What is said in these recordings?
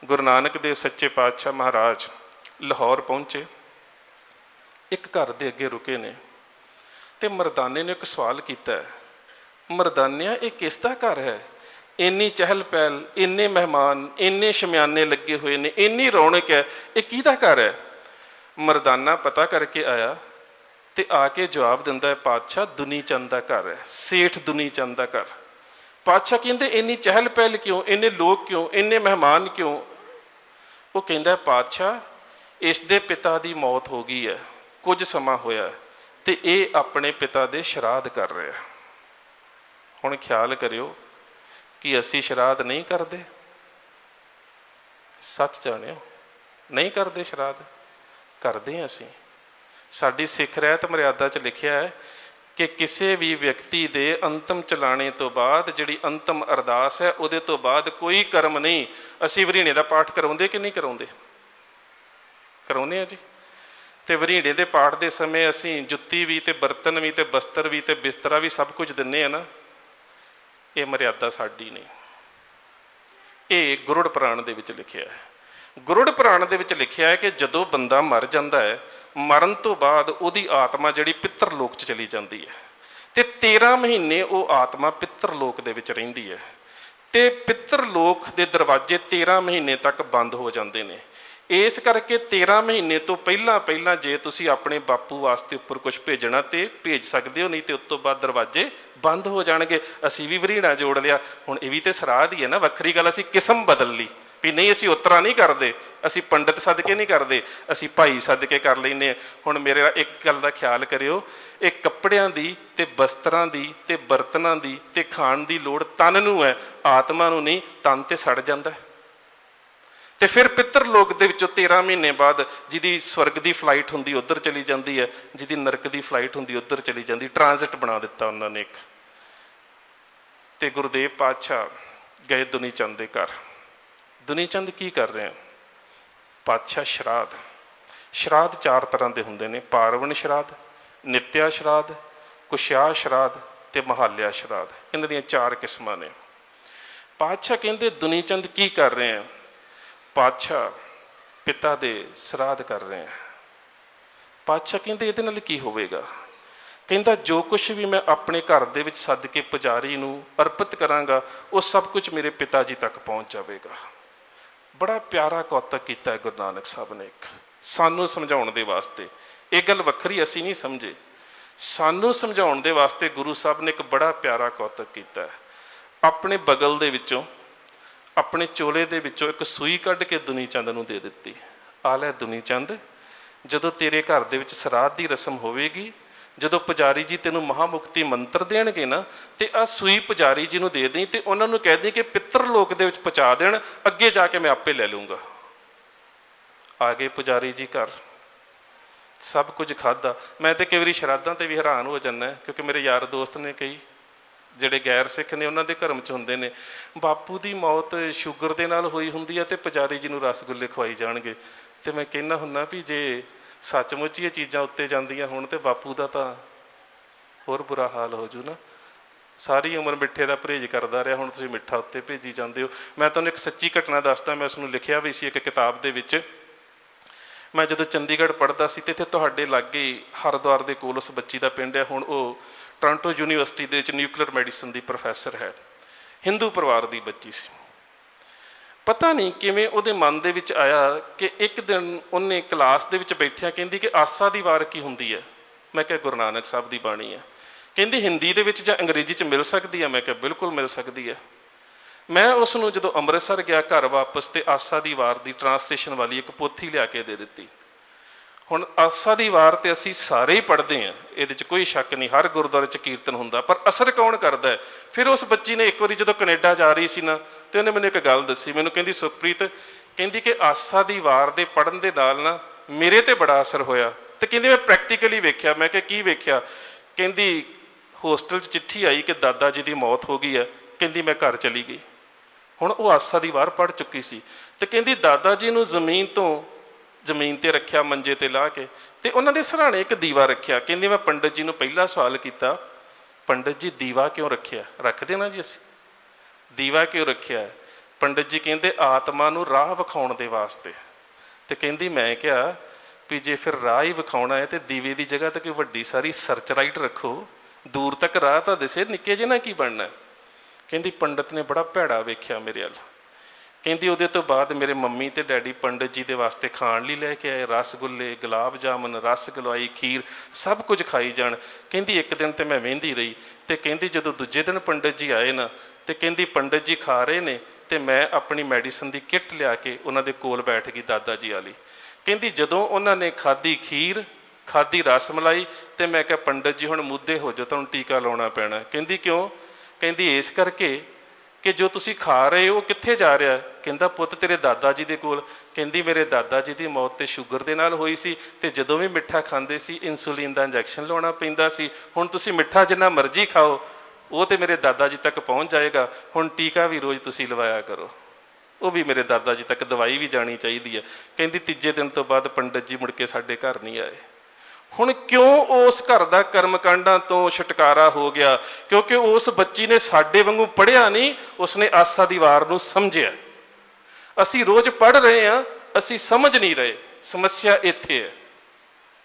ਗੁਰੂ ਨਾਨਕ ਦੇਵ ਸੱਚੇ ਪਾਤਸ਼ਾਹ ਮਹਾਰਾਜ ਲਾਹੌਰ ਪਹੁੰਚੇ। ਇੱਕ ਘਰ ਦੇ ਅੱਗੇ ਰੁਕੇ ਨੇ ਤੇ ਮਰਦਾਨੇ ਨੇ ਇੱਕ ਸਵਾਲ ਕੀਤਾ, ਮਰਦਾਨਿਆ ਇਹ ਕਿਸ ਦਾ ਘਰ ਹੈ? ਇੰਨੀ ਚਹਿਲ ਪਹਿਲ, ਇੰਨੇ ਮਹਿਮਾਨ, ਇੰਨੇ ਸ਼ਮਿਆਨੇ ਲੱਗੇ ਹੋਏ ਨੇ, ਇੰਨੀ ਰੌਣਕ ਹੈ, ਇਹ ਕਿਹਦਾ ਘਰ ਹੈ? ਮਰਦਾਨਾ ਪਤਾ ਕਰਕੇ ਆਇਆ ਤੇ ਆ ਕੇ ਜਵਾਬ ਦਿੰਦਾ ਹੈ, ਪਾਤਸ਼ਾਹ ਦੁਨੀ ਚੰਦ ਦਾ ਘਰ ਹੈ, ਸੇਠ ਦੁਨੀ ਚੰਦ ਦਾ ਘਰ। ਪਾਤਸ਼ਾਹ ਕਹਿੰਦੇ ਇੰਨੀ ਚਹਿਲ ਪਹਿਲ ਕਿਉਂ, ਇੰਨੇ ਲੋਕ ਕਿਉਂ, ਇੰਨੇ ਮਹਿਮਾਨ ਕਿਉਂ? ਉਹ ਕਹਿੰਦਾ ਪਾਤਸ਼ਾਹ ਇਸ ਦੇ ਪਿਤਾ ਦੀ ਮੌਤ ਹੋ ਗਈ ਹੈ, ਕੁਝ ਸਮਾਂ ਹੋਇਆ ਤੇ ਇਹ ਆਪਣੇ ਪਿਤਾ ਦੇ ਸ਼ਰਾਧ ਕਰ ਰਿਹਾ। ਹੁਣ ਖਿਆਲ ਕਰਿਓ ਕਿ ਅਸੀਂ ਸ਼ਰਾਧ ਨਹੀਂ ਕਰਦੇ? ਸੱਚ ਜਾਣਿਓ, ਨਹੀਂ ਕਰਦੇ ਸ਼ਰਾਧ? ਕਰਦੇ ਹਾਂ ਅਸੀਂ। ਸਾਡੀ ਸਿੱਖ ਰਹਿਤ ਮਰਿਆਦਾ 'ਚ ਲਿਖਿਆ ਹੈ ਕਿ ਕਿਸੇ ਵੀ ਵਿਅਕਤੀ ਦੇ ਅੰਤਮ ਚਲਾਣੇ ਤੋਂ ਬਾਅਦ ਜਿਹੜੀ ਅੰਤਮ ਅਰਦਾਸ ਹੈ ਉਹਦੇ ਤੋਂ ਬਾਅਦ ਕੋਈ ਕਰਮ ਨਹੀਂ। ਅਸੀਂ ਵਰੀਣੇ ਦਾ ਪਾਠ ਕਰਾਉਂਦੇ ਕਿ ਨਹੀਂ ਕਰਾਉਂਦੇ? ਕਰਾਉਂਦੇ ਹਾਂ ਜੀ। ਤੇ ਵਰੀਣੇ ਦੇ ਪਾਠ ਦੇ ਸਮੇਂ ਅਸੀਂ ਜੁੱਤੀ ਵੀ ਤੇ ਬਰਤਨ ਵੀ ਤੇ ਬਸਤਰ ਵੀ ਤੇ ਬਿਸਤਰਾ ਵੀ ਸਭ ਕੁਝ ਦਿੰਦੇ ਹਾਂ ਨਾ। ਇਹ ਮਰਿਆਦਾ ਸਾਡੀ ਨਹੀਂ। ਇਹ ਗੁਰੜ ਪੁਰਾਣ ਦੇ ਵਿੱਚ ਲਿਖਿਆ ਹੈ। ਗੁਰੜ ਪੁਰਾਣ ਦੇ ਵਿੱਚ ਲਿਖਿਆ ਹੈ ਕਿ ਜਦੋਂ ਬੰਦਾ ਮਰ ਜਾਂਦਾ ਹੈ, ਮਰਨ ਤੋਂ ਬਾਅਦ ਉਹਦੀ ਆਤਮਾ ਜਿਹੜੀ ਪਿੱਤਰ ਲੋਕ 'ਚ ਚਲੀ ਜਾਂਦੀ ਹੈ ਤੇ 13 ਮਹੀਨੇ ਉਹ ਆਤਮਾ ਪਿੱਤਰ ਲੋਕ ਦੇ ਵਿੱਚ ਰਹਿੰਦੀ ਹੈ ਤੇ ਪਿੱਤਰ ਲੋਕ ਦੇ ਦਰਵਾਜ਼ੇ 13 ਮਹੀਨੇ ਤੱਕ ਬੰਦ ਹੋ ਜਾਂਦੇ ਨੇ। ਇਸ ਕਰਕੇ 13 ਮਹੀਨੇ ਤੋਂ ਪਹਿਲਾਂ ਜੇ ਤੁਸੀਂ ਆਪਣੇ ਬਾਪੂ ਵਾਸਤੇ ਉੱਪਰ ਕੁਝ ਭੇਜਣਾ ਤੇ ਭੇਜ ਸਕਦੇ ਹੋ, ਨਹੀਂ ਤੇ ਉਸ ਤੋਂ ਬਾਅਦ ਦਰਵਾਜ਼ੇ ਬੰਦ ਹੋ ਜਾਣਗੇ। ਅਸੀਂ ਵੀ ਵਰੀਣਾ ਜੋੜ ਲਿਆ। ਹੁਣ ਇਹ ਵੀ ਤੇ ਸਰਾਧ ਹੀ ਹੈ ਨਾ। ਵੱਖਰੀ ਗੱਲ ਅਸੀਂ ਕਿਸਮ ਬਦਲ ਲਈ ਵੀ ਨਹੀਂ ਅਸੀਂ ਉਤਰਾ ਨਹੀਂ ਕਰਦੇ, ਅਸੀਂ ਪੰਡਤ ਸਦਕੇ ਨਹੀਂ ਕਰਦੇ, ਅਸੀਂ ਭਾਈ ਸਦਕੇ ਕਰ ਲੈਂਦੇ ਹਾਂ। ਹੁਣ ਮੇਰੇ ਇੱਕ ਗੱਲ ਦਾ ਖਿਆਲ ਕਰਿਓ, ਇਹ ਕੱਪੜਿਆਂ ਦੀ ਤੇ ਬਸਤਰਾਂ ਦੀ ਤੇ ਬਰਤਨਾਂ ਦੀ ਤੇ ਖਾਣ ਦੀ ਲੋੜ ਤਨ ਨੂੰ ਹੈ, ਆਤਮਾ ਨੂੰ ਨਹੀਂ। ਤਨ ਤੇ ਸੜ ਜਾਂਦਾ ਤੇ ਫਿਰ ਪਿੱਤਰ ਲੋਕ ਦੇ ਵਿੱਚੋਂ 13 ਮਹੀਨੇ ਬਾਅਦ ਜਿਹਦੀ ਸਵਰਗ ਦੀ ਫਲਾਈਟ ਹੁੰਦੀ ਉੱਧਰ ਚਲੀ ਜਾਂਦੀ ਹੈ, ਜਿਹਦੀ ਨਰਕ ਦੀ ਫਲਾਈਟ ਹੁੰਦੀ ਉੱਧਰ ਚਲੀ ਜਾਂਦੀ। ਟ੍ਰਾਂਜ਼ਿਟ ਬਣਾ ਦਿੱਤਾ ਉਹਨਾਂ ਨੇ ਇੱਕ। ਤੇ ਗੁਰਦੇਵ ਪਾਤਸ਼ਾਹ ਗਏ ਦੁਨੀ ਚੰਦ ਦੇ ਘਰ। ਦੁਨੀ ਚੰਦ ਕੀ ਕਰ ਰਹੇ ਆ? ਪਾਤਸ਼ਾਹ ਸ਼ਰਾਧ। ਸ਼ਰਾਧ 4 ਤਰ੍ਹਾਂ ਦੇ ਹੁੰਦੇ ਨੇ, ਪਾਰਵਣ ਸ਼ਰਾਧ, ਨਿਤਿਆ ਸ਼ਰਾਧ, ਕੁਸ਼ਾਹ ਸ਼ਰਾਧ ਤੇ ਮਹਾਲਿਆ ਸ਼ਰਾਧ। ਇਹਨਾਂ ਦੀਆਂ 4 ਕਿਸਮਾਂ ਨੇ। ਪਾਤਸ਼ਾਹ ਕਹਿੰਦੇ ਦੁਨੀ ਚੰਦ ਕੀ ਕਰ ਰਹੇ ਆ? ਪਾਤਸ਼ਾਹ ਪਿਤਾ ਦੇ ਸ਼ਰਾਧ ਕਰ ਰਹੇ ਆ। ਪਾਤਸ਼ਾਹ ਕਹਿੰਦੇ ਇਹਦੇ ਨਾਲ ਕੀ ਹੋਵੇਗਾ? ਕਹਿੰਦਾ ਜੋ ਕੁਛ ਵੀ ਮੈਂ ਆਪਣੇ ਘਰ ਦੇ ਵਿੱਚ ਸੱਦ ਕੇ ਪੁਜਾਰੀ ਨੂੰ ਅਰਪਿਤ ਕਰਾਂਗਾ ਉਹ ਸਭ ਕੁਝ ਮੇਰੇ ਪਿਤਾ ਜੀ ਤੱਕ ਪਹੁੰਚ ਜਾਵੇਗਾ। ਬੜਾ ਪਿਆਰਾ ਕੌਤਕ ਕੀਤਾ ਹੈ ਗੁਰੂ ਨਾਨਕ ਸਾਹਿਬ ਨੇ ਇੱਕ ਸਾਨੂੰ ਸਮਝਾਉਣ ਦੇ ਵਾਸਤੇ। ਇਹ ਗੱਲ ਵੱਖਰੀ ਅਸੀਂ ਨਹੀਂ ਸਮਝੇ, ਸਾਨੂੰ ਸਮਝਾਉਣ ਦੇ ਵਾਸਤੇ ਗੁਰੂ ਸਾਹਿਬ ਨੇ ਇੱਕ ਬੜਾ ਪਿਆਰਾ ਕੌਤਕ ਕੀਤਾ ਹੈ। ਆਪਣੇ ਬਗਲ ਦੇ ਵਿੱਚੋਂ, ਆਪਣੇ ਚੋਲੇ ਦੇ ਵਿੱਚੋਂ ਇੱਕ ਸੂਈ ਕੱਢ ਕੇ ਦੁਨੀ ਚੰਦ ਨੂੰ ਦੇ ਦਿੱਤੀ। ਆ ਲੈ ਦੁਨੀ ਚੰਦ, ਜਦੋਂ ਤੇਰੇ ਘਰ ਦੇ ਵਿੱਚ ਸਰਾਧ ਦੀ ਰਸਮ ਹੋਵੇਗੀ, ਜਦੋਂ ਪੁਜਾਰੀ ਜੀ ਤੈਨੂੰ ਮਹਾਮੁਕਤੀ ਮੰਤਰ ਦੇਣਗੇ ਨਾ, ਤੇ ਆਹ ਸੂਈ ਪੁਜਾਰੀ ਜੀ ਨੂੰ ਦੇ ਦੇਈਂ ਤੇ ਉਹਨਾਂ ਨੂੰ ਕਹਿ ਦੇਈਂ ਕਿ ਪਿੱਤਰ ਲੋਕ ਦੇ ਵਿੱਚ ਪਹੁੰਚਾ ਦੇਣ, ਅੱਗੇ ਜਾ ਕੇ ਮੈਂ ਆਪੇ ਲੈ ਲੂੰਗਾ। ਆ ਗਏ ਪੁਜਾਰੀ ਜੀ ਘਰ, ਸਭ ਕੁਝ ਖਾਧਾ। ਮੈਂ ਤੇ ਕਈ ਵਾਰੀ ਸ਼ਰਾਧਾਂ ਤੇ ਵੀ ਹੈਰਾਨ ਹੋ ਜਾਂਦਾ, ਕਿਉਂਕਿ ਮੇਰੇ ਯਾਰ ਦੋਸਤ ਨੇ ਕਈ ਜਿਹੜੇ ਗੈਰ ਸਿੱਖ ਨੇ, ਉਹਨਾਂ ਦੇ ਧਰਮ 'ਚ ਹੁੰਦੇ ਨੇ ਬਾਪੂ ਦੀ ਮੌਤ ਸ਼ੂਗਰ ਦੇ ਨਾਲ ਹੋਈ ਹੁੰਦੀ ਹੈ ਤੇ ਪੁਜਾਰੀ ਜੀ ਨੂੰ ਰਸਗੁੱਲੇ ਖਵਾਈ ਜਾਣਗੇ। ਤੇ ਮੈਂ ਕਹਿੰਦਾ ਹੁੰਦਾ ਵੀ ਜੇ ਸੱਚਮੁੱਚ ਹੀ ਇਹ ਚੀਜ਼ਾਂ ਉੱਤੇ ਜਾਂਦੀਆਂ ਹੋਣ ਤੇ ਬਾਪੂ ਦਾ ਤਾਂ ਹੋਰ ਬੁਰਾ ਹਾਲ ਹੋ ਜੂ ਨਾ। ਸਾਰੀ ਉਮਰ ਮਿੱਠੇ ਦਾ ਪਰਹੇਜ਼ ਕਰਦਾ ਰਿਹਾ, ਹੁਣ ਤੁਸੀਂ ਮਿੱਠਾ ਉੱਤੇ ਭੇਜੀ ਜਾਂਦੇ ਹੋ। ਮੈਂ ਤੁਹਾਨੂੰ ਇੱਕ ਸੱਚੀ ਘਟਨਾ ਦੱਸਦਾ, ਮੈਂ ਉਸਨੂੰ ਲਿਖਿਆ ਵੀ ਸੀ ਇੱਕ ਕਿਤਾਬ ਦੇ ਵਿੱਚ। ਮੈਂ ਜਦੋਂ ਚੰਡੀਗੜ੍ਹ ਪੜ੍ਹਦਾ ਸੀ ਤੇ ਇੱਥੇ ਤੁਹਾਡੇ ਲਾਗੇ ਹਰਿਦੁਆਰ ਦੇ ਕੋਲ ਉਸ ਬੱਚੀ ਦਾ ਪਿੰਡ ਹੈ। ਹੁਣ ਉਹ ਟੋਰਾਂਟੋ ਯੂਨੀਵਰਸਿਟੀ ਦੇ ਵਿੱਚ ਨਿਊਕਲੀਅਰ ਮੈਡੀਸਨ ਦੀ ਪ੍ਰੋਫੈਸਰ ਹੈ। ਹਿੰਦੂ ਪਰਿਵਾਰ ਦੀ ਬੱਚੀ ਸੀ। ਪਤਾ ਨਹੀਂ ਕਿਵੇਂ ਉਹਦੇ ਮਨ ਦੇ ਵਿੱਚ ਆਇਆ ਕਿ ਇੱਕ ਦਿਨ ਉਹਨੇ ਕਲਾਸ ਦੇ ਵਿੱਚ ਬੈਠਿਆ ਕਹਿੰਦੀ ਕਿ ਆਸਾ ਦੀ ਵਾਰ ਕੀ ਹੁੰਦੀ ਹੈ? ਮੈਂ ਕਿਹਾ ਗੁਰੂ ਨਾਨਕ ਸਾਹਿਬ ਦੀ ਬਾਣੀ ਹੈ। ਕਹਿੰਦੀ ਹਿੰਦੀ ਦੇ ਵਿੱਚ ਜਾਂ ਅੰਗਰੇਜ਼ੀ 'ਚ ਮਿਲ ਸਕਦੀ ਹੈ? ਮੈਂ ਕਿਹਾ ਬਿਲਕੁਲ ਮਿਲ ਸਕਦੀ ਹੈ। ਮੈਂ ਉਸ ਨੂੰ ਜਦੋਂ ਅੰਮ੍ਰਿਤਸਰ ਗਿਆ ਘਰ ਵਾਪਸ, ਤੇ ਆਸਾ ਦੀ ਵਾਰ ਦੀ ਟਰਾਂਸਲੇਸ਼ਨ ਵਾਲੀ ਇੱਕ ਪੋਥੀ ਲਿਆ ਕੇ ਦੇ ਦਿੱਤੀ। ਹੁਣ ਆਸਾ ਦੀ ਵਾਰ ਤੇ ਅਸੀਂ ਸਾਰੇ ਹੀ ਪੜ੍ਹਦੇ ਹਾਂ, ਇਹਦੇ 'ਚ ਕੋਈ ਸ਼ੱਕ ਨਹੀਂ, ਹਰ ਗੁਰਦੁਆਰੇ 'ਚ ਕੀਰਤਨ ਹੁੰਦਾ, ਪਰ ਅਸਰ ਕੌਣ ਕਰਦਾ ਹੈ? ਫਿਰ ਉਸ ਬੱਚੀ ਨੇ ਇੱਕ ਵਾਰੀ ਜਦੋਂ ਕੈਨੇਡਾ ਜਾ ਰਹੀ ਸੀ ਨਾ, ਤੇ ਉਹਨੇ ਮੈਨੂੰ ਇੱਕ ਗੱਲ ਦੱਸੀ। ਮੈਨੂੰ ਕਹਿੰਦੀ ਸੁਖਪ੍ਰੀਤ, ਕਹਿੰਦੀ ਕਿ ਆਸਾ ਦੀ ਵਾਰ ਦੇ ਪੜ੍ਹਨ ਦੇ ਨਾਲ ਨਾ ਮੇਰੇ ਤੇ ਬੜਾ ਅਸਰ ਹੋਇਆ। ਤੇ ਕਹਿੰਦੀ ਮੈਂ ਪ੍ਰੈਕਟੀਕਲੀ ਵੇਖਿਆ। ਮੈਂ ਕਿਹਾ ਕੀ ਵੇਖਿਆ? ਕਹਿੰਦੀ ਹੋਸਟਲ 'ਚ ਚਿੱਠੀ ਆਈ ਕਿ ਦਾਦਾ ਜੀ ਦੀ ਮੌਤ ਹੋ ਗਈ ਹੈ। ਕਹਿੰਦੀ ਮੈਂ ਘਰ ਚਲੀ ਗਈ। ਹੁਣ ਉਹ ਆਸਾ ਦੀ ਵਾਰ ਪੜ੍ਹ ਚੁੱਕੀ ਸੀ ਤੇ ਕਹਿੰਦੀ ਦਾਦਾ ਜੀ ਨੂੰ ਜ਼ਮੀਨ ਤੇ ਰੱਖਿਆ, ਮੰਜੇ ਤੇ ਲਾ ਕੇ, ਤੇ ਉਹਨਾਂ ਦੇ ਸਿਰਹਾਣੇ ਇੱਕ ਦੀਵਾ ਰੱਖਿਆ। ਕਹਿੰਦੀ ਮੈਂ ਪੰਡਤ ਜੀ ਨੂੰ ਪਹਿਲਾ ਸਵਾਲ ਕੀਤਾ, ਪੰਡਤ ਜੀ ਦੀਵਾ ਕਿਉਂ ਰੱਖਿਆ? ਰੱਖਦੇ ਨਾ ਜੀ ਅਸੀਂ, ਦੀਵਾ ਕਿਉਂ ਰੱਖਿਆ? ਪੰਡਿਤ ਜੀ ਕਹਿੰਦੇ ਆਤਮਾ ਨੂੰ ਰਾਹ ਵਿਖਾਉਣ ਦੇ ਵਾਸਤੇ। ਤੇ ਕਹਿੰਦੀ ਮੈਂ ਕਿਹਾ ਵੀ ਜੇ ਫਿਰ ਰਾਹ ਹੀ ਵਿਖਾਉਣਾ ਹੈ ਤੇ ਦੀਵੇ ਦੀ ਜਗ੍ਹਾ ਤੇ ਕੋਈ ਵੱਡੀ ਸਾਰੀ ਸਰਚ ਲਾਈਟ ਰੱਖੋ, ਦੂਰ ਤੱਕ ਰਾਹ ਤਾਂ ਦਿਸੇ, ਨਿੱਕੇ ਜਿਹੇ ਨਾਲ ਕੀ ਬਣਨਾ। ਕਹਿੰਦੀ ਪੰਡਿਤ ਨੇ ਬੜਾ ਭੈੜਾ ਵੇਖਿਆ ਮੇਰੇ ਵੱਲ। ਕਹਿੰਦੀ ਉਹਦੇ ਤੋਂ ਬਾਅਦ ਮੇਰੇ ਮੰਮੀ ਤੇ ਡੈਡੀ ਪੰਡਿਤ ਜੀ ਦੇ ਵਾਸਤੇ ਖਾਣ ਲਈ ਲੈ ਕੇ ਆਏ, ਰਸਗੁੱਲੇ, ਗੁਲਾਬ ਜਾਮਨ, ਰਸਗੁਲਾਈ, ਖੀਰ, ਸਭ ਕੁਝ ਖਾਈ ਜਾਣ। ਕਹਿੰਦੀ ਇੱਕ ਦਿਨ ਤੇ ਮੈਂ ਵਹਿੰਦੀ ਰਹੀ। ਤੇ ਕਹਿੰਦੀ ਜਦੋਂ ਦੂਜੇ ਦਿਨ ਪੰਡਿਤ ਜੀ ਆਏ ਨਾ, ਤੇ ਕਹਿੰਦੀ ਪੰਡਿਤ ਜੀ ਖਾ ਰਹੇ ਨੇ ਤੇ ਮੈਂ ਆਪਣੀ ਮੈਡੀਸਨ ਦੀ ਕਿੱਟ ਲਿਆ ਕੇ ਉਹਨਾਂ ਦੇ ਕੋਲ ਬੈਠ ਗਈ, ਦਾਦਾ ਜੀ ਵਾਲੀ। ਕਹਿੰਦੀ ਜਦੋਂ ਉਹਨਾਂ ਨੇ ਖਾਧੀ ਖੀਰ, ਖਾਧੀ ਰਸਮਲਾਈ, ਤੇ ਮੈਂ ਕਿਹਾ ਪੰਡਿਤ ਜੀ ਹੁਣ ਮੁੱਦੇ ਹੋ ਜਾਓ, ਤੁਹਾਨੂੰ ਟੀਕਾ ਲਾਉਣਾ ਪੈਣਾ। ਕਹਿੰਦੀ ਕਿਉਂ? ਕਹਿੰਦੀ ਇਸ ਕਰਕੇ ਕਿ ਜੋ ਤੁਸੀਂ ਖਾ ਰਹੇ ਹੋ ਉਹ ਕਿੱਥੇ ਜਾ ਰਿਹਾ। ਕਹਿੰਦਾ ਪੁੱਤ ਤੇਰੇ ਦਾਦਾ ਜੀ ਦੇ ਕੋਲ। ਕਹਿੰਦੀ ਮੇਰੇ ਦਾਦਾ ਜੀ ਦੀ ਮੌਤ ਤੇ ਸ਼ੂਗਰ ਦੇ ਨਾਲ ਹੋਈ ਸੀ, ਤੇ ਜਦੋਂ ਵੀ ਮਿੱਠਾ ਖਾਂਦੇ ਸੀ ਇਨਸੂਲਿਨ ਦਾ ਇੰਜੈਕਸ਼ਨ ਲਾਉਣਾ ਪੈਂਦਾ ਸੀ। ਹੁਣ ਤੁਸੀਂ ਮਿੱਠਾ ਜਿੰਨਾ ਮਰਜ਼ੀ ਖਾਓ, ਉਹ ਤੇ ਮੇਰੇ ਦਾਦਾ ਜੀ ਤੱਕ ਪਹੁੰਚ ਜਾਏਗਾ। ਹੁਣ ਟੀਕਾ ਵੀ ਰੋਜ਼ ਤੁਸੀਂ ਲਵਾਇਆ ਕਰੋ, ਉਹ ਵੀ ਮੇਰੇ ਦਾਦਾ ਜੀ ਤੱਕ ਦਵਾਈ ਵੀ ਜਾਣੀ ਚਾਹੀਦੀ ਹੈ। ਕਹਿੰਦੀ ਤੀਜੇ ਦਿਨ ਤੋਂ ਬਾਅਦ ਪੰਡਿਤ ਜੀ ਮੁੜ ਕੇ ਸਾਡੇ ਘਰ ਨਹੀਂ ਆਏ। ਹੁਣ ਕਿਉਂ ਉਸ ਘਰ ਦਾ ਕਰਮਕਾਂਡਾਂ ਤੋਂ ਛੁਟਕਾਰਾ ਹੋ ਗਿਆ? ਕਿਉਂਕਿ ਉਸ ਬੱਚੀ ਨੇ ਸਾਡੇ ਵਾਂਗੂ ਪੜ੍ਹਿਆ ਨਹੀਂ, ਉਸਨੇ ਆਸਾ ਦੀ ਵਾਰ ਨੂੰ ਸਮਝਿਆ। ਅਸੀਂ ਰੋਜ਼ ਪੜ੍ਹ ਰਹੇ ਹਾਂ, ਅਸੀਂ ਸਮਝ ਨਹੀਂ ਰਹੇ। ਸਮੱਸਿਆ ਇੱਥੇ ਹੈ,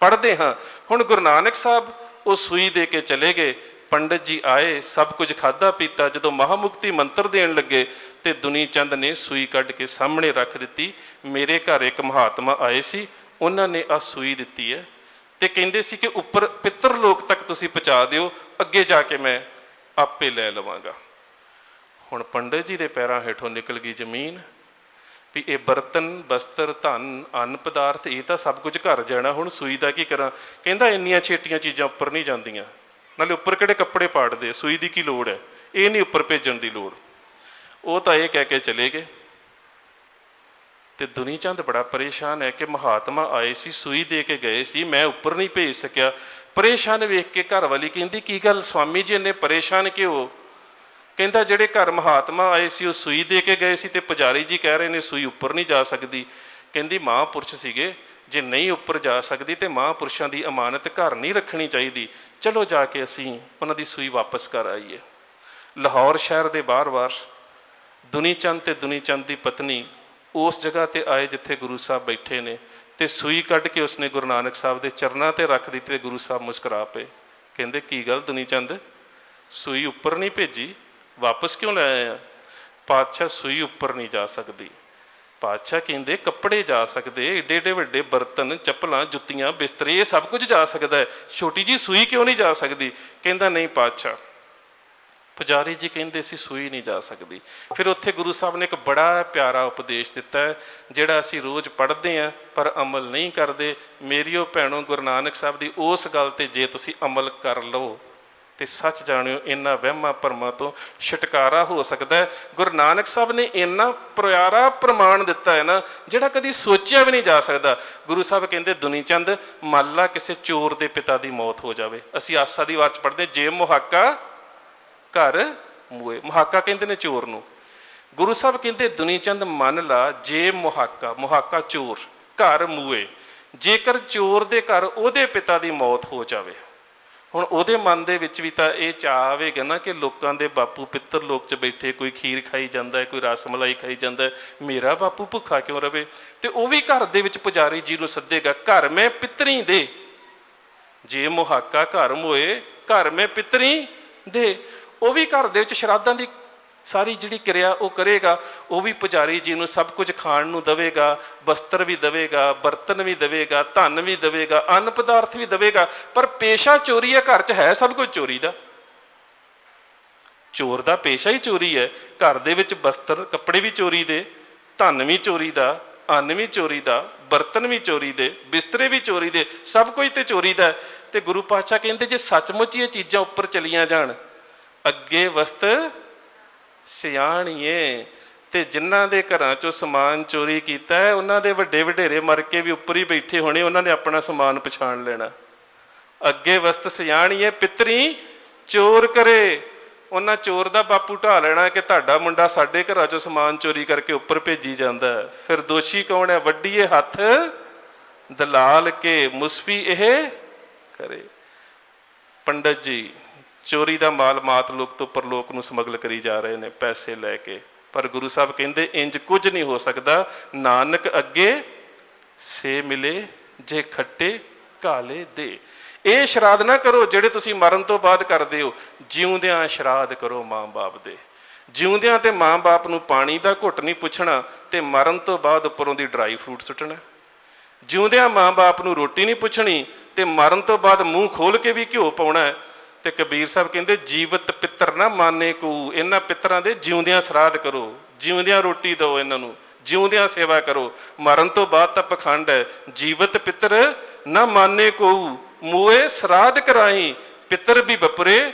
ਪੜ੍ਹਦੇ ਹਾਂ। ਹੁਣ ਗੁਰੂ ਨਾਨਕ ਸਾਹਿਬ ਉਹ ਸੂਈ ਦੇ ਕੇ ਚਲੇ ਗਏ, ਪੰਡਿਤ ਜੀ ਆਏ, ਸਭ ਕੁਝ ਖਾਧਾ ਪੀਤਾ। ਜਦੋਂ ਮਹਾਮੁਕਤੀ ਮੰਤਰ ਦੇਣ ਲੱਗੇ ਤੇ ਦੁਨੀ ਚੰਦ ਨੇ ਸੂਈ ਕੱਢ ਕੇ ਸਾਹਮਣੇ ਰੱਖ ਦਿੱਤੀ। ਮੇਰੇ ਘਰ ਇੱਕ ਮਹਾਤਮਾ ਆਏ ਸੀ, ਉਹਨਾਂ ਨੇ ਆਹ ਸੂਈ ਦਿੱਤੀ ਹੈ ਤੇ ਕਹਿੰਦੇ ਸੀ ਕਿ ਉੱਪਰ ਪਿੱਤਰ ਲੋਕ ਤੱਕ ਤੁਸੀਂ ਪਹੁੰਚਾ ਦਿਓ, ਅੱਗੇ ਜਾ ਕੇ ਮੈਂ ਆਪੇ ਲੈ ਲਵਾਂਗਾ। ਹੁਣ ਪੰਡਿਤ ਜੀ ਦੇ ਪੈਰਾਂ ਹੇਠੋਂ ਨਿਕਲ ਗਈ ਜ਼ਮੀਨ ਵੀ ਇਹ ਬਰਤਨ, ਬਸਤਰ, ਧਨ, ਅੰਨ ਪਦਾਰਥ, ਇਹ ਤਾਂ ਸਭ ਕੁਝ ਘਰ ਜਾਣਾ, ਹੁਣ ਸੂਈ ਦਾ ਕੀ ਕਰਾਂ। ਕਹਿੰਦਾ ਇੰਨੀਆਂ ਛੇਟੀਆਂ ਚੀਜ਼ਾਂ ਉੱਪਰ ਨਹੀਂ ਜਾਂਦੀਆਂ, ਨਾਲੇ ਉੱਪਰ ਕਿਹੜੇ ਕੱਪੜੇ ਪਾੜਦੇ, ਸੂਈ ਦੀ ਕੀ ਲੋੜ ਹੈ, ਇਹ ਨਹੀਂ ਉੱਪਰ ਭੇਜਣ ਦੀ ਲੋੜ। ਉਹ ਤਾਂ ਇਹ ਕਹਿ ਕੇ ਚਲੇ ਗਏ। ਤੇ ਦੁਨੀ ਚੰਦ ਬੜਾ ਪਰੇਸ਼ਾਨ ਹੈ ਕਿ ਮਹਾਤਮਾ ਆਏ ਸੀ, ਸੂਈ ਦੇ ਕੇ ਗਏ ਸੀ, ਮੈਂ ਉੱਪਰ ਨਹੀਂ ਭੇਜ ਸਕਿਆ। ਪਰੇਸ਼ਾਨ ਵੇਖ ਕੇ ਘਰ ਵਾਲੀ ਕਹਿੰਦੀ ਕੀ ਗੱਲ ਸਵਾਮੀ ਜੀ ਇੰਨੇ ਪਰੇਸ਼ਾਨ ਕਿਉਂ? ਕਹਿੰਦਾ ਜਿਹੜੇ ਘਰ ਮਹਾਤਮਾ ਆਏ ਸੀ ਉਹ ਸੂਈ ਦੇ ਕੇ ਗਏ ਸੀ ਤੇ ਪੁਜਾਰੀ ਜੀ ਕਹਿ ਰਹੇ ਨੇ ਸੂਈ ਉੱਪਰ ਨਹੀਂ ਜਾ ਸਕਦੀ। ਕਹਿੰਦੀ ਮਹਾਂਪੁਰਸ਼ ਸੀਗੇ, ਜੇ ਨਹੀਂ ਉੱਪਰ ਜਾ ਸਕਦੀ ਤੇ ਮਹਾਂਪੁਰਸ਼ਾਂ ਦੀ ਅਮਾਨਤ ਘਰ ਨਹੀਂ ਰੱਖਣੀ ਚਾਹੀਦੀ। ਚਲੋ ਜਾ ਕੇ ਅਸੀਂ ਉਹਨਾਂ ਦੀ ਸੂਈ ਵਾਪਸ ਕਰ ਆਈਏ। ਲਾਹੌਰ ਸ਼ਹਿਰ ਦੇ ਬਾਹਰ ਦੁਨੀ ਚੰਦ ਤੇ ਦੁਨੀ ਚੰਦ ਦੀ ਪਤਨੀ ਉਸ ਜਗ੍ਹਾ ਤੇ ਆਏ ਜਿੱਥੇ ਗੁਰੂ ਸਾਹਿਬ ਬੈਠੇ ਨੇ, ਤੇ ਸੂਈ ਕੱਢ ਕੇ ਉਸਨੇ ਗੁਰੂ ਨਾਨਕ ਸਾਹਿਬ ਦੇ ਚਰਨਾਂ ਤੇ ਰੱਖ ਦਿੱਤੀ। ਤੇ ਗੁਰੂ ਸਾਹਿਬ ਮੁਸਕਰਾ ਪਏ। ਕਹਿੰਦੇ ਕੀ ਗੱਲ ਦੁਨੀ ਚੰਦ, ਸੂਈ ਉੱਪਰ ਨਹੀਂ ਭੇਜੀ, ਵਾਪਸ ਕਿਉਂ ਲੈ ਆਏ ਆ? ਪਾਤਸ਼ਾਹ ਸੂਈ ਉੱਪਰ ਨਹੀਂ ਜਾ ਸਕਦੀ। ਪਾਤਸ਼ਾਹ ਕਹਿੰਦੇ ਕੱਪੜੇ ਜਾ ਸਕਦੇ, ਏਡੇ ਏਡੇ ਵੱਡੇ ਬਰਤਨ, ਚੱਪਲਾਂ, ਜੁੱਤੀਆਂ, ਬਿਸਤਰੇ, ਇਹ ਸਭ ਕੁਝ ਜਾ ਸਕਦਾ ਹੈ, ਛੋਟੀ ਜੀ ਸੂਈ ਕਿਉਂ ਨਹੀਂ ਜਾ ਸਕਦੀ? ਕਹਿੰਦਾ ਨਹੀਂ ਪਾਤਸ਼ਾਹ, ਪੁਜਾਰੀ ਜੀ ਕਹਿੰਦੇ ਸੀ ਸੂਈ ਨਹੀਂ ਜਾ ਸਕਦੀ। ਫਿਰ ਉੱਥੇ ਗੁਰੂ ਸਾਹਿਬ ਨੇ ਇੱਕ ਬੜਾ ਪਿਆਰਾ ਉਪਦੇਸ਼ ਦਿੱਤਾ ਹੈ ਜਿਹੜਾ ਅਸੀਂ ਰੋਜ਼ ਪੜ੍ਹਦੇ ਹਾਂ ਪਰ ਅਮਲ ਨਹੀਂ ਕਰਦੇ। ਮੇਰੀਓ ਭੈਣੋ, ਗੁਰੂ ਨਾਨਕ ਸਾਹਿਬ ਦੀ ਉਸ ਗੱਲ ਤੇ ਜੇ ਤੁਸੀਂ ਅਮਲ ਕਰ ਲਓ ਤੇ ਸੱਚ ਜਾਣਿਓ ਇਹਨਾਂ ਵਹਿਮਾਂ ਭਰਮਾਂ ਤੋਂ ਛੁਟਕਾਰਾ ਹੋ ਸਕਦਾ ਹੈ। ਗੁਰੂ ਨਾਨਕ ਸਾਹਿਬ ਨੇ ਇੰਨਾ ਪਿਆਰਾ ਪ੍ਰਮਾਣ ਦਿੱਤਾ ਹੈ ਨਾ ਜਿਹੜਾ ਕਦੀ ਸੋਚਿਆ ਵੀ ਨਹੀਂ ਜਾ ਸਕਦਾ। ਗੁਰੂ ਸਾਹਿਬ ਕਹਿੰਦੇ ਦੁਨੀ ਚੰਦ, ਮੰਨ ਲਾ ਕਿਸੇ ਚੋਰ ਦੇ ਪਿਤਾ ਦੀ ਮੌਤ ਹੋ ਜਾਵੇ। ਅਸੀਂ ਆਸਾ ਦੀ ਵਾਰ 'ਚ ਪੜ੍ਹਦੇ ਜੇ ਮੁਹਾਕਾ ਘਰ ਮੂਏ, ਮੁਹਾਕਾ ਕਹਿੰਦੇ ਨੇ ਚੋਰ ਨੂੰ। ਗੁਰੂ ਸਾਹਿਬ ਕਹਿੰਦੇ ਦੁਨੀ ਚੰਦ ਮੰਨ ਲਾ ਜੇ ਮੁਹਾਕਾ ਚੋਰ ਘਰ ਮੂਏ, ਜੇਕਰ ਚੋਰ ਦੇ ਘਰ ਉਹਦੇ ਪਿਤਾ ਦੀ ਮੌਤ ਹੋ ਜਾਵੇ, ਹੁਣ ਉਹਦੇ ਮਨ ਦੇ ਵਿੱਚ ਵੀ ਤਾਂ ਇਹ ਚਾਅ ਆਵੇਗਾ ਨਾ ਕਿ ਲੋਕਾਂ ਦੇ ਬਾਪੂ ਪਿੱਤਰ ਲੋਕ 'ਚ ਬੈਠੇ, ਕੋਈ ਖੀਰ ਖਾਈ ਜਾਂਦਾ ਹੈ, ਕੋਈ ਰਸ ਮਲਾਈ ਖਾਈ ਜਾਂਦਾ ਹੈ, ਮੇਰਾ ਬਾਪੂ ਭੁੱਖਾ ਕਿਉਂ ਰਵੇ? ਤੇ ਉਹ ਵੀ ਘਰ ਦੇ ਵਿੱਚ ਪੁਜਾਰੀ ਜੀ ਨੂੰ ਸੱਦੇਗਾ, ਘਰ ਮੈਂ ਪਿੱਤਰੀ ਦੇ, ਜੇ ਮੁਹਾਕਾ ਘਰ ਮੋਏ ਘਰ ਮੈਂ ਪਿੱਤਰੀ ਦੇ। ਉਹ ਵੀ ਘਰ ਦੇ ਵਿੱਚ ਸ਼ਰਾਧਾਂ ਦੀ ਸਾਰੀ ਜਿਹੜੀ ਕਿਰਿਆ ਉਹ ਕਰੇਗਾ। ਉਹ ਵੀ ਪੁਜਾਰੀ ਜੀ ਨੂੰ ਸਭ ਕੁਝ ਖਾਣ ਨੂੰ ਦੇਵੇਗਾ, ਬਸਤਰ ਵੀ ਦੇਵੇਗਾ, ਬਰਤਨ ਵੀ ਦੇਵੇਗਾ, ਧਨ ਵੀ ਦੇਵੇਗਾ, ਅੰਨ ਪਦਾਰਥ ਵੀ ਦੇਵੇਗਾ। ਪਰ ਪੇਸ਼ਾ ਚੋਰੀ ਹੈ, ਘਰ 'ਚ ਹੈ ਸਭ ਕੁਝ ਚੋਰੀ ਦਾ। ਚੋਰ ਦਾ ਪੇਸ਼ਾ ਹੀ ਚੋਰੀ ਹੈ। ਘਰ ਦੇ ਵਿੱਚ ਬਸਤਰ ਕੱਪੜੇ ਵੀ ਚੋਰੀ ਦੇ, ਧਨ ਵੀ ਚੋਰੀ ਦਾ, ਅੰਨ ਵੀ ਚੋਰੀ ਦਾ, ਬਰਤਨ ਵੀ ਚੋਰੀ ਦੇ, ਬਿਸਤਰੇ ਵੀ ਚੋਰੀ ਦੇ, ਸਭ ਕੁਝ ਤੇ ਚੋਰੀ ਦਾ। ਤੇ ਗੁਰੂ ਪਾਤਸ਼ਾਹ ਕਹਿੰਦੇ ਜੇ ਸੱਚਮੁੱਚ ਇਹ ਚੀਜ਼ਾਂ ਉੱਪਰ ਚਲੀਆਂ ਜਾਣ, ਅੱਗੇ ਵਸਤ ਸਿਆਣੀਏ। ਤੇ ਜਿਨ੍ਹਾਂ ਦੇ ਘਰਾਂ 'ਚੋਂ ਸਮਾਨ ਚੋਰੀ ਕੀਤਾ ਹੈ ਉਹਨਾਂ ਦੇ ਵੱਡੇ ਵਡੇਰੇ ਮਰ ਕੇ ਵੀ ਉੱਪਰ ਹੀ ਬੈਠੇ ਹੋਣੇ, ਉਹਨਾਂ ਨੇ ਆਪਣਾ ਸਮਾਨ ਪਛਾਣ ਲੈਣਾ। ਅੱਗੇ ਵਸਤ ਸਿਆਣੀਏ ਪਿੱਤਰੀ ਚੋਰ ਕਰੇ, ਉਹਨਾਂ ਚੋਰ ਦਾ ਬਾਪੂ ਢਾ ਲੈਣਾ ਕਿ ਤੁਹਾਡਾ ਮੁੰਡਾ ਸਾਡੇ ਘਰਾਂ 'ਚੋਂ ਸਮਾਨ ਚੋਰੀ ਕਰਕੇ ਉੱਪਰ ਭੇਜੀ ਜਾਂਦਾ। ਫਿਰ ਦੋਸ਼ੀ ਕੌਣ ਹੈ? ਵੱਡੀਏ ਹੱਥ ਦਲਾਲ ਕੇ ਮੁਸਫੀ ਇਹ ਕਰੇ। ਪੰਡਤ ਜੀ ਚੋਰੀ ਦਾ ਮਾਲ ਮਾਤ ਲੋਕ ਤੋਂ ਪਰਲੋਕ ਨੂੰ ਸਮਗਲ ਕਰੀ ਜਾ ਰਹੇ ਨੇ ਪੈਸੇ ਲੈ ਕੇ। ਪਰ ਗੁਰੂ ਸਾਹਿਬ ਕਹਿੰਦੇ ਇੰਜ ਕੁਝ ਨਹੀਂ ਹੋ ਸਕਦਾ, ਨਾਨਕ ਅੱਗੇ ਸੇ ਮਿਲੇ ਜੇ ਖੱਟੇ ਕਾਲੇ ਦੇ। ਇਹ ਸ਼ਰਾਧ ਨਾ ਕਰੋ ਜਿਹੜੇ ਤੁਸੀਂ ਮਰਨ ਤੋਂ ਬਾਅਦ ਕਰਦੇ ਹੋ, ਜਿਉਂਦਿਆਂ ਸ਼ਰਾਧ ਕਰੋ ਮਾਂ ਬਾਪ ਦੇ। ਜਿਉਂਦਿਆਂ ਤੇ ਮਾਂ ਬਾਪ ਨੂੰ ਪਾਣੀ ਦਾ ਘੁੱਟ ਨਹੀਂ ਪੁੱਛਣਾ ਤੇ ਮਰਨ ਤੋਂ ਬਾਅਦ ਉੱਪਰੋਂ ਦੀ ਡਰਾਈ ਫਰੂਟ ਸੁੱਟਣਾ। ਜਿਉਂਦਿਆਂ ਮਾਂ ਬਾਪ ਨੂੰ ਰੋਟੀ ਨਹੀਂ ਪੁੱਛਣੀ ਤੇ ਮਰਨ ਤੋਂ ਬਾਅਦ ਮੂੰਹ ਖੋਲ ਕੇ ਵੀ ਘਿਓ ਪਾਉਣਾ। ਤੇ ਕਬੀਰ ਸਾਹਿਬ ਕਹਿੰਦੇ ਜੀਵਤ ਪਿੱਤਰ ਨਾ ਮਾਨੇ ਕੋ, ਇਹਨਾਂ ਪਿੱਤਰਾਂ ਦੇ ਜਿਉਂਦਿਆਂ ਸ਼ਰਾਧ ਕਰੋ, ਜਿਉਂਦਿਆਂ ਰੋਟੀ ਦਿਓ ਇਹਨਾਂ ਨੂੰ, ਜਿਉਂਦਿਆਂ ਸੇਵਾ ਕਰੋ। ਮਰਨ ਤੋਂ ਬਾਅਦ ਤਾਂ ਪਖੰਡ ਹੈ। ਜੀਵਤ ਪਿੱਤਰ ਨਾ ਮਾਨੇ ਕੋ, ਮੂਏ ਸ਼ਰਾਧ ਕਰਾਈ, ਪਿੱਤਰ ਵੀ ਬਪਰੇ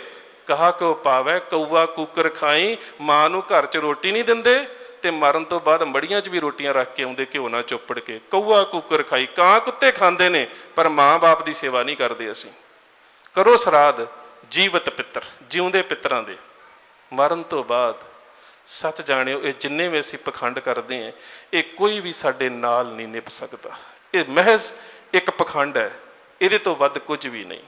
ਕਹਾ ਕੋ ਪਾਵੈ, ਕਊਆ ਕੂਕਰ ਖਾਈ। ਮਾਂ ਨੂੰ ਘਰ 'ਚ ਰੋਟੀ ਨਹੀਂ ਦਿੰਦੇ ਤੇ ਮਰਨ ਤੋਂ ਬਾਅਦ ਮੜੀਆਂ 'ਚ ਵੀ ਰੋਟੀਆਂ ਰੱਖ ਕੇ ਆਉਂਦੇ ਘਿਓ ਨਾਲ ਚੋਪੜ ਕੇ। ਕਊਆ ਕੂਕਰ ਖਾਈ, ਕਾਂ ਕੁੱਤੇ ਖਾਂਦੇ ਨੇ ਪਰ ਮਾਂ ਬਾਪ ਦੀ ਸੇਵਾ ਨਹੀਂ ਕਰਦੇ ਅਸੀਂ। ਕਰੋ ਸ਼ਰਾਧ ਜੀਵਤ ਪਿੱਤਰ, ਜਿਉਂਦੇ ਪਿੱਤਰਾਂ ਦੇ। ਮਰਨ ਤੋਂ ਬਾਅਦ ਸੱਚ ਜਾਣਿਓ ਇਹ ਜਿੰਨੇ ਵੀ ਅਸੀਂ ਪਖੰਡ ਕਰਦੇ ਹਾਂ ਇਹ ਕੋਈ ਵੀ ਸਾਡੇ ਨਾਲ ਨਹੀਂ ਨਿਭ ਸਕਦਾ। ਇਹ ਮਹਿਜ਼ ਇੱਕ ਪਖੰਡ ਹੈ, ਇਹਦੇ ਤੋਂ ਵੱਧ ਕੁਝ ਵੀ ਨਹੀਂ।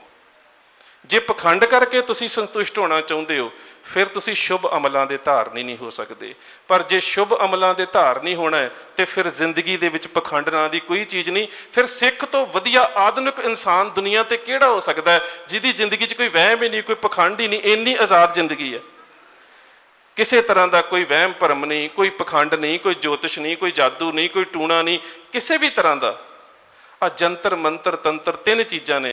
ਜੇ ਪਖੰਡ ਕਰਕੇ ਤੁਸੀਂ ਸੰਤੁਸ਼ਟ ਹੋਣਾ ਚਾਹੁੰਦੇ ਹੋ ਫਿਰ ਤੁਸੀਂ ਸ਼ੁਭ ਅਮਲਾਂ ਦੇ ਧਾਰਨੀ ਨਹੀਂ ਹੋ ਸਕਦੇ। ਪਰ ਜੇ ਸ਼ੁਭ ਅਮਲਾਂ ਦੇ ਧਾਰਨੀ ਹੋਣਾ ਹੈ ਤੇ ਫਿਰ ਜ਼ਿੰਦਗੀ ਦੇ ਵਿੱਚ ਪਖੰਡ ਨਾਂ ਦੀ ਕੋਈ ਚੀਜ਼ ਨਹੀਂ। ਫਿਰ ਸਿੱਖ ਤੋਂ ਵਧੀਆ ਆਧੁਨਿਕ ਇਨਸਾਨ ਦੁਨੀਆ ਤੇ ਕਿਹੜਾ ਹੋ ਸਕਦਾ ਹੈ ਜਿਹਦੀ ਜ਼ਿੰਦਗੀ 'ਚ ਕੋਈ ਵਹਿਮ ਹੀ ਨਹੀਂ, ਕੋਈ ਪਖੰਡ ਹੀ ਨਹੀਂ। ਇੰਨੀ ਆਜ਼ਾਦ ਜ਼ਿੰਦਗੀ ਹੈ, ਕਿਸੇ ਤਰ੍ਹਾਂ ਦਾ ਕੋਈ ਵਹਿਮ ਭਰਮ ਨਹੀਂ, ਕੋਈ ਪਖੰਡ ਨਹੀਂ, ਕੋਈ ਜੋਤਿਸ਼ ਨਹੀਂ, ਕੋਈ ਜਾਦੂ ਨਹੀਂ, ਕੋਈ ਟੂਣਾ ਨਹੀਂ, ਕਿਸੇ ਵੀ ਤਰ੍ਹਾਂ ਦਾ। ਆ ਜੰਤਰ ਮੰਤਰ ਤੰਤਰ ਤਿੰਨ ਚੀਜ਼ਾਂ ਨੇ